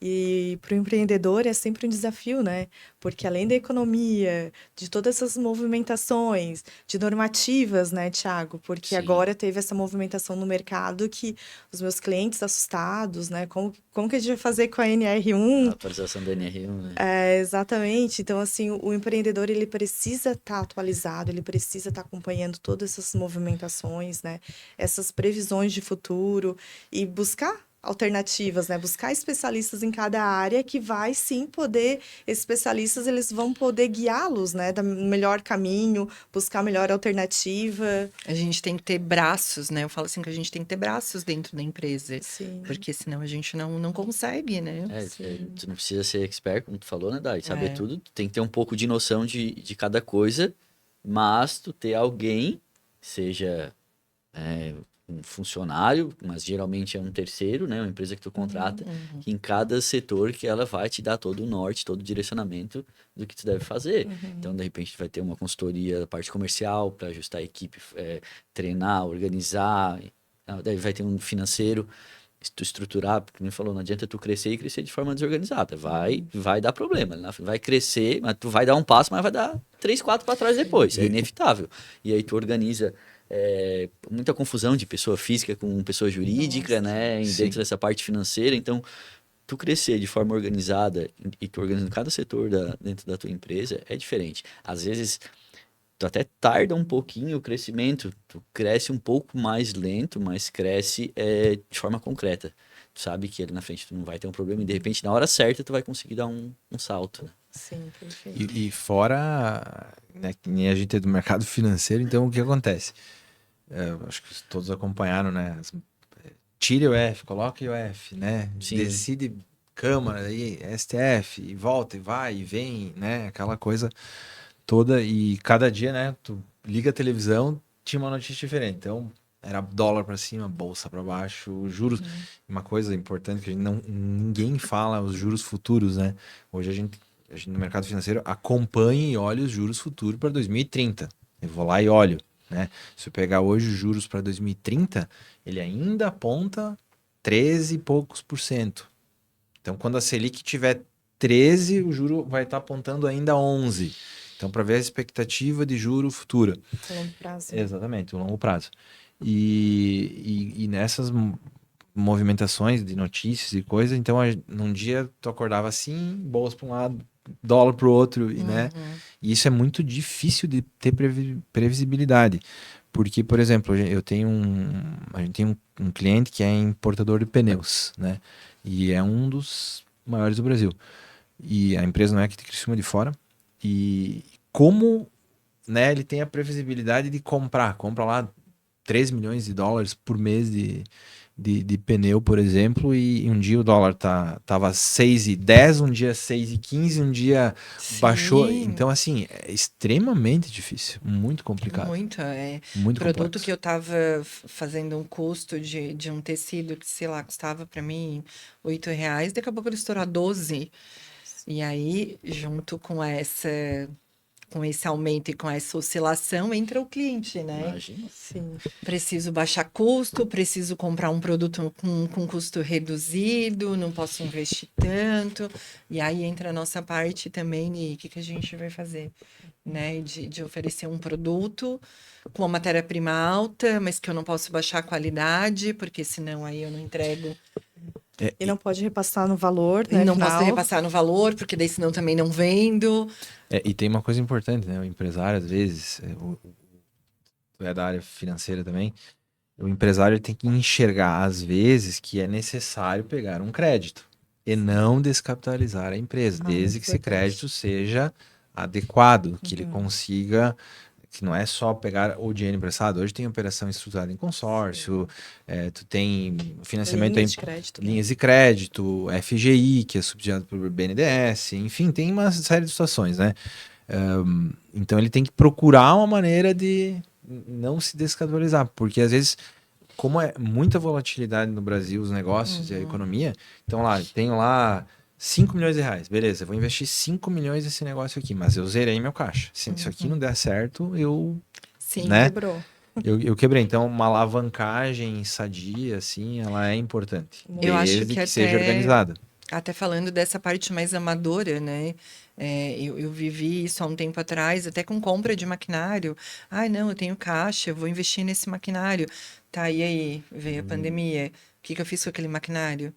E para o empreendedor é sempre um desafio, né? Porque além da economia, de todas essas movimentações, de normativas, né, Thiago? Porque agora teve essa movimentação no mercado que os meus clientes assustados, né? Como que a gente vai fazer com a NR1? A atualização da NR1, né? Exatamente. Então, assim, o empreendedor, ele precisa estar atualizado, ele precisa estar acompanhando todas essas movimentações, né? Essas previsões de futuro e buscar alternativas, né? Buscar especialistas em cada área que vai sim poder, esses especialistas eles vão poder guiá-los, né, do melhor caminho, buscar a melhor alternativa. A gente tem que ter braços, né? Eu falo assim que a gente tem que ter braços dentro da empresa. Sim. Porque senão a gente não consegue, né? Tu não precisa ser expert, como tu falou, né, Dai? Saber tudo, tu tem que ter um pouco de noção de cada coisa, mas tu ter alguém, seja um funcionário, mas geralmente é um terceiro, né, uma empresa que tu contrata, que em cada setor que ela vai te dar todo o norte, todo o direcionamento do que tu deve fazer. Então, de repente, tu vai ter uma consultoria da parte comercial para ajustar a equipe, treinar, organizar, daí vai ter um financeiro, tu estruturar, porque me falou, não adianta tu crescer e crescer de forma desorganizada, vai dar problema, vai crescer, mas tu vai dar um passo, mas vai dar 3, 4 para trás depois, é inevitável. E aí tu organiza muita confusão de pessoa física com pessoa jurídica, né, dentro dessa parte financeira. Então, tu crescer de forma organizada e tu organizando cada setor dentro da tua empresa é diferente. Às vezes, tu até tarda um pouquinho o crescimento, tu cresce um pouco mais lento, mas cresce de forma concreta. Tu sabe que ali na frente tu não vai ter um problema e de repente, na hora certa, tu vai conseguir dar um salto, né? Sim, perfeito. E fora, né, que nem a gente é do mercado financeiro, então o que acontece? Acho que todos acompanharam, né? Tire o F, coloque o F, né? Sim. Decide Câmara, aí, STF, e volta, e vai, e vem, né? Aquela coisa toda. E cada dia, né? Tu liga a televisão, tinha uma notícia diferente. Então, era dólar para cima, bolsa para baixo, juros. Uma coisa importante que ninguém fala, os juros futuros, né? Hoje a gente no mercado financeiro acompanha e olha os juros futuros para 2030. Eu vou lá e olho, né? Se eu pegar hoje os juros para 2030, ele ainda aponta 13 e poucos %. Então, quando a Selic tiver 13, o juro vai estar apontando ainda 11. Então, para ver a expectativa de juro futura. Longo prazo. Exatamente, o longo prazo. E nessas movimentações de notícias e coisas, então num dia tu acordava assim, bolsa para um lado, dólar para o outro, né? E isso é muito difícil de ter previsibilidade. Porque, por exemplo, a gente tem um cliente que é importador de pneus, né? E é um dos maiores do Brasil. E a empresa não é aqui de Criciúma, de fora. E como, né, ele tem a previsibilidade de compra lá 3 milhões de dólares por mês de pneu, por exemplo, e um dia o dólar tava 6,10, um dia 6,15, um dia baixou. Então, assim, é extremamente difícil, muito complicado. Muito, Muito produto complexo. que eu tava fazendo um custo de um tecido que, sei lá, custava para mim R$8, daqui a pouco ele estourou a 12. E aí, junto com esse aumento e com essa oscilação, entra o cliente, né? Imagina. Sim. Preciso baixar custo, preciso comprar um produto com custo reduzido, não posso investir tanto. E aí entra a nossa parte também de o que a gente vai fazer, né? De oferecer um produto com uma matéria-prima alta, mas que eu não posso baixar a qualidade, porque senão aí eu não entrego. E não pode repassar no valor, né? E não final. posso repassar no valor, porque daí senão também não vendo. E tem uma coisa importante, né? O empresário, às vezes, tu é da área financeira também, o empresário tem que enxergar, às vezes, que é necessário pegar um crédito e não descapitalizar a empresa, Muito desde que esse importante. crédito seja adequado, que ele consiga, que não é só pegar o dinheiro emprestado. Hoje tem operação estruturada em consórcio, tu tem financiamento Linhas de crédito, né? linhas de crédito, FGI, que é subsidiado pelo BNDES, enfim, tem uma série de situações, né? Então ele tem que procurar uma maneira de não se descapitalizar, porque às vezes, como é muita volatilidade no Brasil, os negócios e a economia, então lá, tenho lá 5 milhões de reais, beleza, vou investir 5 milhões nesse negócio aqui, mas eu zerei meu caixa. Se isso aqui não der certo, Sim. né? Quebrou. Eu quebrei. Então, uma alavancagem sadia, assim, ela é importante, Eu acho desde que que seja até, organizada. até falando dessa parte mais amadora, né? Eu vivi isso há um tempo atrás, até com compra de maquinário. Ai, não, eu tenho caixa, eu vou investir nesse maquinário. Tá, e aí? Veio a pandemia. O que que eu fiz com aquele maquinário?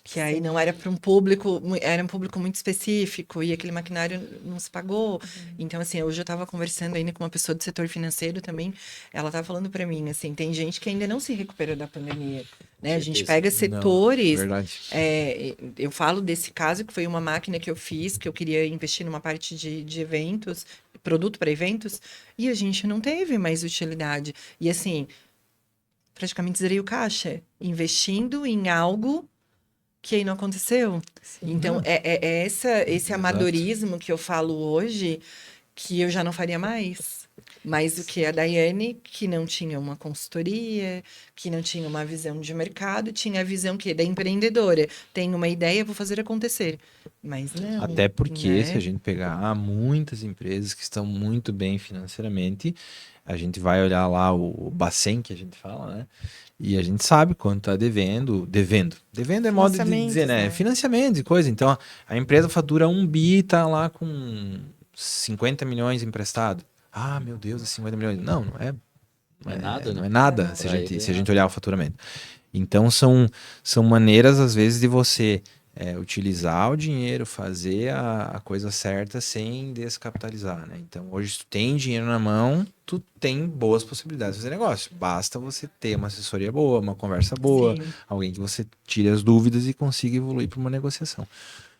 Que aí não era para um público, era um público muito específico e aquele maquinário não se pagou. Então, assim, hoje eu estava conversando ainda com uma pessoa do setor financeiro também, ela estava falando para mim, assim, tem gente que ainda não se recuperou da pandemia, né? A gente Certeza. pega Não, setores, verdade. eu falo desse caso que foi uma máquina que eu fiz, que eu queria investir numa parte de eventos, produto para eventos, e a gente não teve mais utilidade. E assim, praticamente zerei o caixa, investindo em algo que aí não aconteceu. Então, esse Exato. amadorismo que eu falo hoje, que eu já não faria mais. Mas o que a Daiane, que não tinha uma consultoria, que não tinha uma visão de mercado, tinha a visão que da empreendedora. Tenho uma ideia, vou fazer acontecer. Mas não, Até porque, se a né? gente pegar muitas empresas que estão muito bem financeiramente, a gente vai olhar lá o Bacen, que a gente fala, né? E a gente sabe quanto está devendo. Devendo é modo de dizer, Financiamentos, né? né? Financiamento e coisa. Então, a empresa fatura 1 bi, tá lá com 50 milhões emprestado. Ah, meu Deus, é 50 milhões. Não, Não é nada, não né? é nada se a Pra gente, ele é se a gente nada. olhar o faturamento. Então são maneiras, às vezes, de você utilizar o dinheiro, fazer a coisa certa sem descapitalizar, né? Então, hoje, se tu tem dinheiro na mão, tu tem boas possibilidades de fazer negócio. Basta você ter uma assessoria boa, uma conversa boa, Sim. alguém que você tire as dúvidas e consiga evoluir para uma negociação.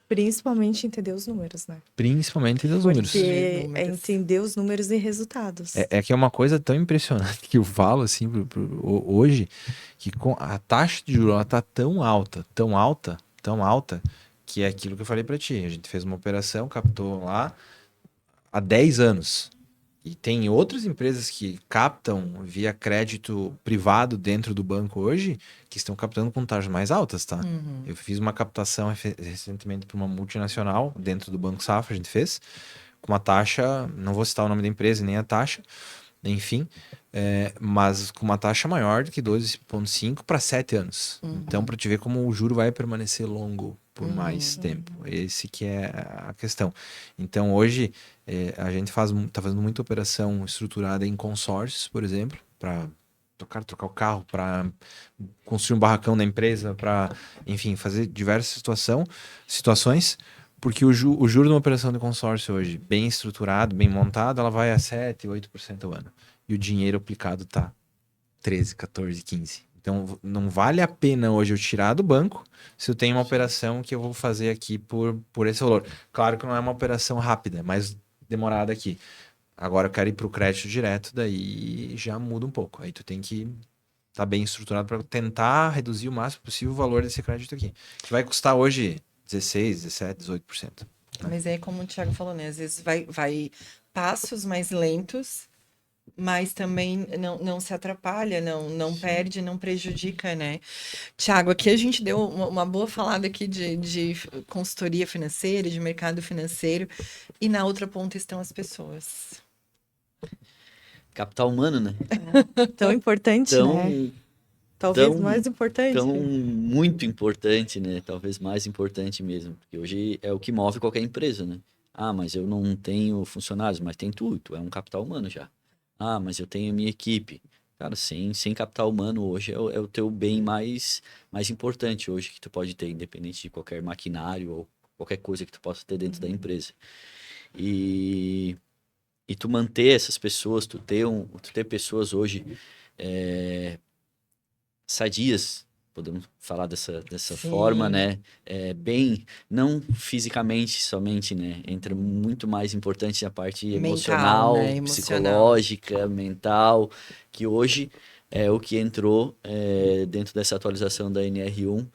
Principalmente entender os números, né? Principalmente dos números. Entender Porque é números. entender os números e resultados. É que é uma coisa tão impressionante que eu falo assim hoje, que a taxa de juros ela tá tão alta, tão alta, tão alta, que é aquilo que eu falei para ti. A gente fez uma operação, captou lá há 10 anos. E tem outras empresas que captam via crédito privado dentro do banco hoje, que estão captando com taxas mais altas, tá? Uhum. Eu fiz uma captação recentemente para uma multinacional dentro do Banco Safra, a gente fez, com uma taxa, não vou citar o nome da empresa nem a taxa, enfim, mas com uma taxa maior do que 12,5 para 7 anos. Então, para te ver como o juro vai permanecer longo por mais tempo. Esse que é a questão. Então, hoje, a gente está fazendo muita operação estruturada em consórcios, por exemplo, para trocar o carro, para construir um barracão na empresa, para, enfim, fazer diversas situações, porque o juro de uma operação de consórcio hoje, bem estruturado, bem montado, ela vai a 7, 8% ao ano. E o dinheiro aplicado tá 13, 14, 15. Então, não vale a pena hoje eu tirar do banco se eu tenho uma operação que eu vou fazer aqui por esse valor. Claro que não é uma operação rápida, mas demorada aqui. Agora eu quero ir para o crédito direto, daí já muda um pouco. Aí tu tem que estar bem estruturado para tentar reduzir o máximo possível o valor desse crédito aqui. Que vai custar hoje 16, 17, 18%. Mas é como o Thiago falou, né? Às vezes vai passos mais lentos, mas também não se atrapalha, não perde, não prejudica, né? Tiago, aqui a gente deu uma boa falada aqui de consultoria financeira, de mercado financeiro, e na outra ponta estão as pessoas. Capital humano, né? Tão importante, né? Tão, Talvez tão, mais importante. tão muito importante, né? Talvez mais importante mesmo. Porque hoje é o que move qualquer empresa, né? Ah, mas eu não tenho funcionários, mas tem tu é um capital humano já. Ah, mas eu tenho minha equipe. Cara, sem capital humano hoje é o teu bem mais importante hoje que tu pode ter, independente de qualquer maquinário ou qualquer coisa que tu possa ter dentro da empresa. E e tu manter essas pessoas, tu ter pessoas hoje sadias, podemos falar dessa Sim. forma, né? Bem, não fisicamente somente, né? Entra muito mais importante a parte Mental, emocional, né? Emocional. psicológica, mental, que hoje é o que entrou dentro dessa atualização da NR1,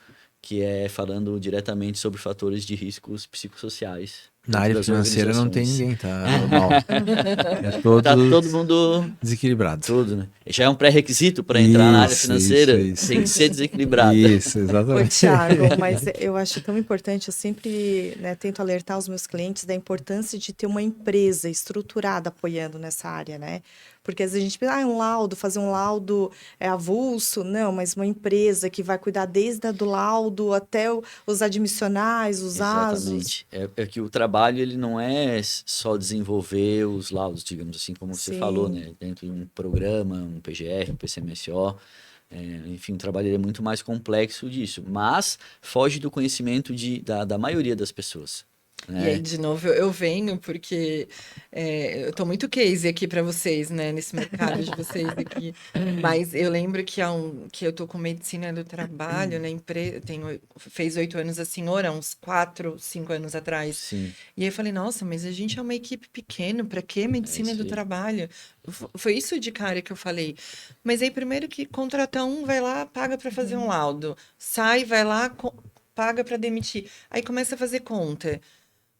que é falando diretamente sobre fatores de riscos psicossociais Na dentro área das financeira não tem organizações. ninguém, tá mal. É Tá todo todos mundo desequilibrados. tudo, né? Já é um pré-requisito para entrar na área Isso, financeira, isso. tem que ser desequilibrado. Isso, Ô, exatamente. Thiago, mas eu acho tão importante, eu sempre, né, tento alertar os meus clientes da importância de ter uma empresa estruturada apoiando nessa área, né? Porque às vezes a gente pensa, um laudo, fazer um laudo avulso, não, mas uma empresa que vai cuidar desde a do laudo até os admissionais, os asos. Exatamente. É que o trabalho ele não é só desenvolver os laudos, digamos assim, como você falou, Sim. né? Dentro de um programa, um PGR, um PCMSO, enfim, o trabalho ele é muito mais complexo disso, mas foge do conhecimento da maioria das pessoas. E aí, Né? de novo, eu venho porque eu tô muito case aqui para vocês, né? Nesse mercado de vocês aqui. Mas eu lembro que eu tô com medicina do trabalho, né? Fez 8 anos a senhora, uns 4, 5 anos atrás. Sim, E aí eu falei, nossa, mas a gente é uma equipe pequena, para que medicina isso do aí. trabalho? Foi isso de cara que eu falei. Mas aí, primeiro que contrata um, vai lá, paga para fazer um laudo. Sai, vai lá, paga para demitir. Aí começa a fazer conta.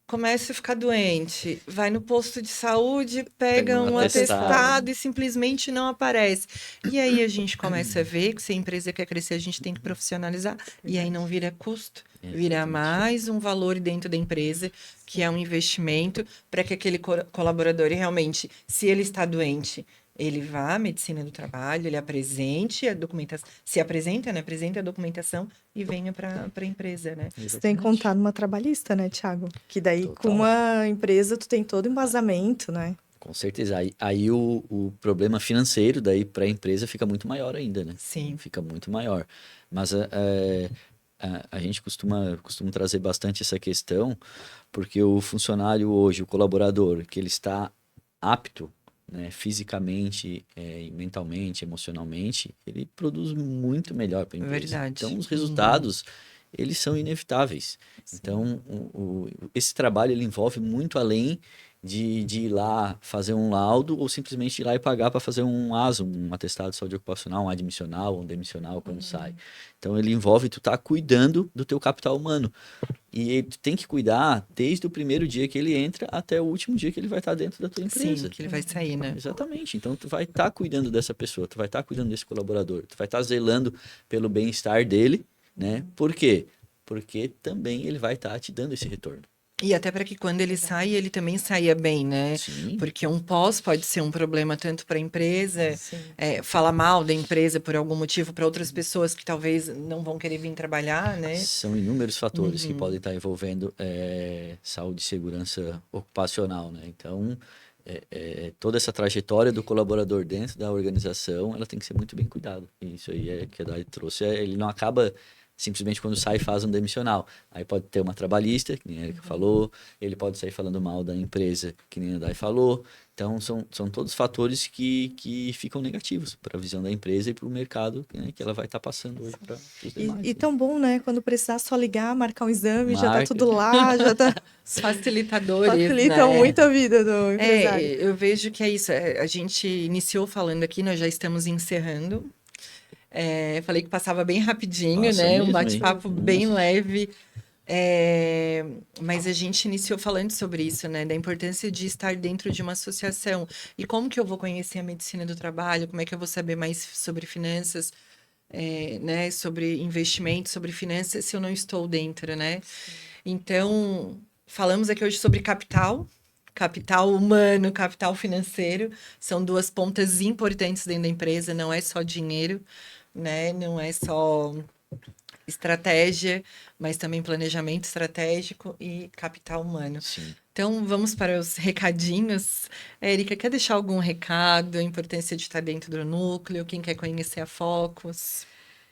Começa a ficar doente, vai no posto de saúde, Pega pega um um atestado. atestado e simplesmente não aparece. E aí a gente começa a ver que se a empresa quer crescer, a gente tem que profissionalizar. E aí não vira custo, vira Exatamente. mais um valor dentro da empresa, que é um investimento para que aquele colaborador realmente, se ele está doente, ele vá à medicina do trabalho, ele apresente a documentação, se apresenta, né? Apresenta a documentação e venha para a empresa, né? Você tem que contar numa trabalhista, né, Thiago? Que daí, com Total. uma empresa, tu tem todo embasamento, né? Com certeza. Aí o problema financeiro daí para a empresa fica muito maior ainda, né? Sim. Fica muito maior. Mas a gente costuma trazer bastante essa questão, porque o funcionário hoje, o colaborador, que ele está apto, né, fisicamente, mentalmente, emocionalmente, ele produz muito melhor para a empresa. Verdade. Então, os resultados, eles são inevitáveis. Então, esse trabalho ele envolve muito além de ir lá fazer um laudo ou simplesmente ir lá e pagar para fazer um ASO, um atestado de saúde ocupacional, um admissional, um demissional quando sai. Então, ele envolve tu estar cuidando do teu capital humano. E tu tem que cuidar desde o primeiro dia que ele entra até o último dia que ele vai estar dentro da tua empresa. Sim, que ele vai sair, né? Exatamente. Então, tu vai estar cuidando dessa pessoa, tu vai estar cuidando desse colaborador, tu vai estar zelando pelo bem-estar dele, né? Por quê? Porque também ele vai estar te dando esse retorno. E até para que quando ele sai, ele também saia bem, né? Sim. Porque um pós pode ser um problema tanto para a empresa, Sim. falar mal da empresa por algum motivo para outras pessoas que talvez não vão querer vir trabalhar, né? São inúmeros fatores que podem estar envolvendo saúde e segurança ocupacional, né? Então, toda essa trajetória do colaborador dentro da organização, ela tem que ser muito bem cuidada. E isso aí que a Dai trouxe, ele não acaba simplesmente quando sai faz um demissional. Aí pode ter uma trabalhista, que nem a Erika falou, ele pode sair falando mal da empresa, que nem a Dai falou. Então, são todos fatores que ficam negativos para a visão da empresa e para o mercado, né, que ela vai estar passando hoje para os demais. E tão bom, né? Quando precisar só ligar, marcar um exame, já tá Marca. tudo lá, já tá... Os facilitadores, Facilitam né? muito a vida do empresário. Eu vejo que é isso. A gente iniciou falando aqui, nós já estamos encerrando. Falei que passava bem rapidinho, Passa né? mesmo, Um hein? bate-papo bem Nossa. leve. Mas a gente iniciou falando sobre isso, né? Da importância de estar dentro de uma associação. E como que eu vou conhecer a medicina do trabalho? Como é que eu vou saber mais sobre finanças, né? Sobre investimentos, sobre finanças, se eu não estou dentro, né? Então, falamos aqui hoje sobre capital. Capital humano, capital financeiro. São duas pontas importantes dentro da empresa. Não é só dinheiro, né? Não é só estratégia, mas também planejamento estratégico e capital humano. Sim. Então, vamos para os recadinhos. Érica, quer deixar algum recado? A importância de estar dentro do núcleo? Quem quer conhecer a Focus?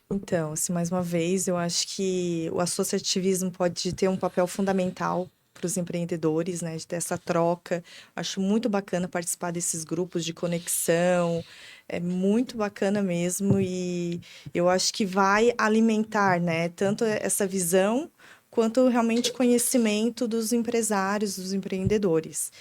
Então, assim, mais uma vez, eu acho que o associativismo pode ter um papel fundamental os empreendedores, né? De ter essa troca. Acho muito bacana participar desses grupos de conexão. É muito bacana mesmo e eu acho que vai alimentar, né? Tanto essa visão quanto realmente conhecimento dos empresários, dos empreendedores.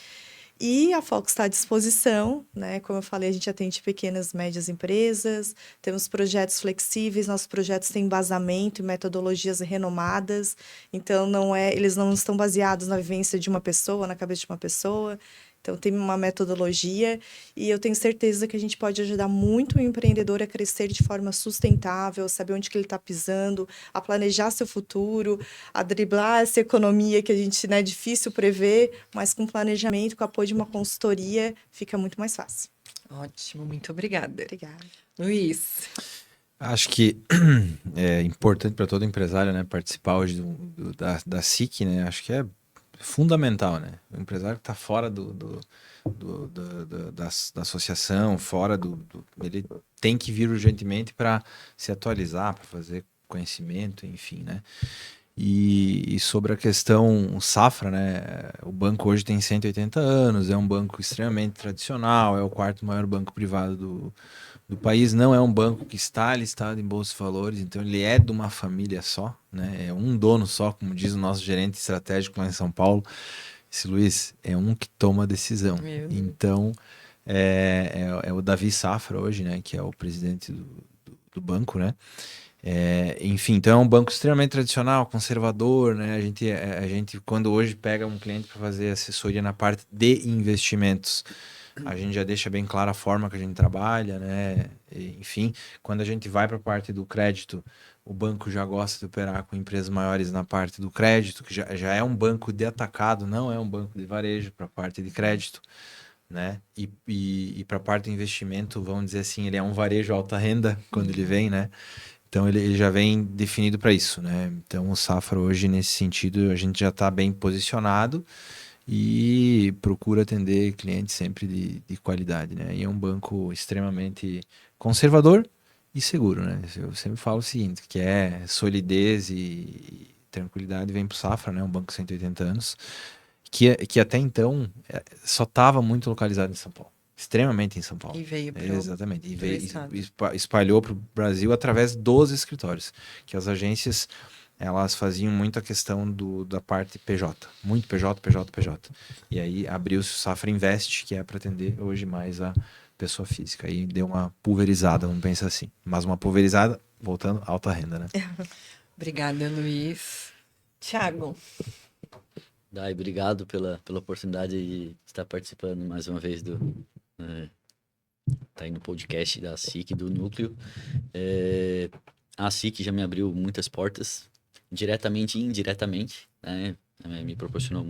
E a Fox está à disposição, né? Como eu falei, a gente atende pequenas e médias empresas, temos projetos flexíveis, nossos projetos têm embasamento e metodologias renomadas, então eles não estão baseados na vivência de uma pessoa, na cabeça de uma pessoa. Então tem uma metodologia e eu tenho certeza que a gente pode ajudar muito o empreendedor a crescer de forma sustentável, saber onde que ele está pisando, a planejar seu futuro, a driblar essa economia que a gente, né, é difícil prever, mas com planejamento, com apoio de uma consultoria, fica muito mais fácil. Ótimo, muito obrigada. Obrigada. Luiz. Acho que é importante para todo empresário, né, participar hoje da SIC, né? Acho que é fundamental, né? O empresário que está fora da associação, ele tem que vir urgentemente para se atualizar, para fazer conhecimento, enfim, né? E sobre a questão Safra, né? O banco hoje tem 180 anos, é um banco extremamente tradicional, é o quarto maior banco privado do país, não é um banco que está listado em bolsa de valores, então ele é de uma família só, né? É um dono só, como diz o nosso gerente estratégico lá em São Paulo. Esse Luiz é um que toma a decisão. Então, é o Davi Safra hoje, né? Que é o presidente do banco, né? Enfim, então é um banco extremamente tradicional, conservador, né? A gente quando hoje pega um cliente para fazer assessoria na parte de investimentos, a gente já deixa bem clara a forma que a gente trabalha, né? Enfim, quando a gente vai para a parte do crédito, o banco já gosta de operar com empresas maiores na parte do crédito, que já é um banco de atacado, não é um banco de varejo para a parte de crédito, né? E para a parte de investimento, vamos dizer assim, ele é um varejo alta renda quando ele vem, né? Então ele já vem definido para isso, né? Então o Safra hoje, nesse sentido, a gente já está bem posicionado e procura atender clientes sempre de qualidade, né? E é um banco extremamente conservador e seguro, né? Eu sempre falo o seguinte, que é solidez e tranquilidade vem pro Safra, né? Um banco de 180 anos, que até então só estava muito localizado em São Paulo. Extremamente em São Paulo. E veio para Exatamente. E veio, estado. espalhou para o Brasil através dos escritórios, que as agências elas faziam muito a questão da parte PJ, muito PJ, PJ, PJ. E aí abriu-se o Safra Invest, que é para atender hoje mais a pessoa física. Aí deu uma pulverizada, vamos pensar assim. Mas uma pulverizada, voltando, alta renda, né? Obrigada, Luiz. Tiago. Dai, obrigado pela oportunidade de estar participando mais uma vez tá aí no podcast da SIC, do Núcleo. A SIC já me abriu muitas portas, diretamente e indiretamente, né? Me proporcionou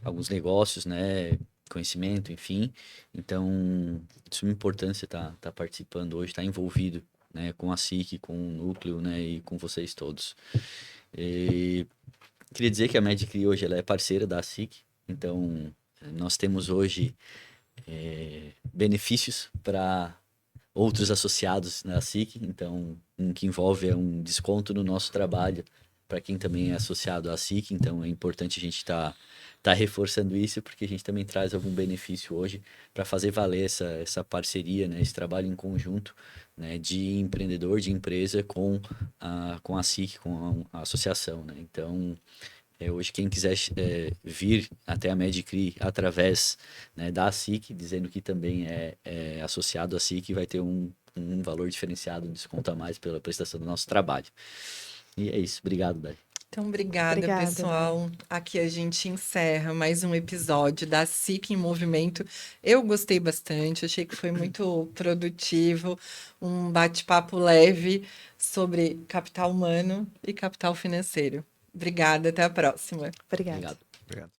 alguns negócios, né? Conhecimento, enfim. Então, de suma importância estar participando hoje, estar envolvido, né? Com a SIC, com o Núcleo, né? E com vocês todos. Queria dizer que a Medicri hoje ela é parceira da SIC, então nós temos hoje benefícios para outros associados na SIC, então um que envolve um desconto no nosso trabalho para quem também é associado à SIC, então é importante a gente estar reforçando isso, porque a gente também traz algum benefício hoje para fazer valer essa parceria, né, esse trabalho em conjunto, né, de empreendedor, de empresa com a SIC, com a associação, né? Então, hoje quem quiser vir até a Medicri através, né, da SIC, dizendo que também é associado à SIC, vai ter um valor diferenciado, um desconto a mais pela prestação do nosso trabalho. E é isso. Obrigado, Dai. Então, obrigada, pessoal. Aqui a gente encerra mais um episódio da SIC em Movimento. Eu gostei bastante, achei que foi muito produtivo, um bate-papo leve sobre capital humano e capital financeiro. Obrigada, até a próxima. Obrigada. Obrigado.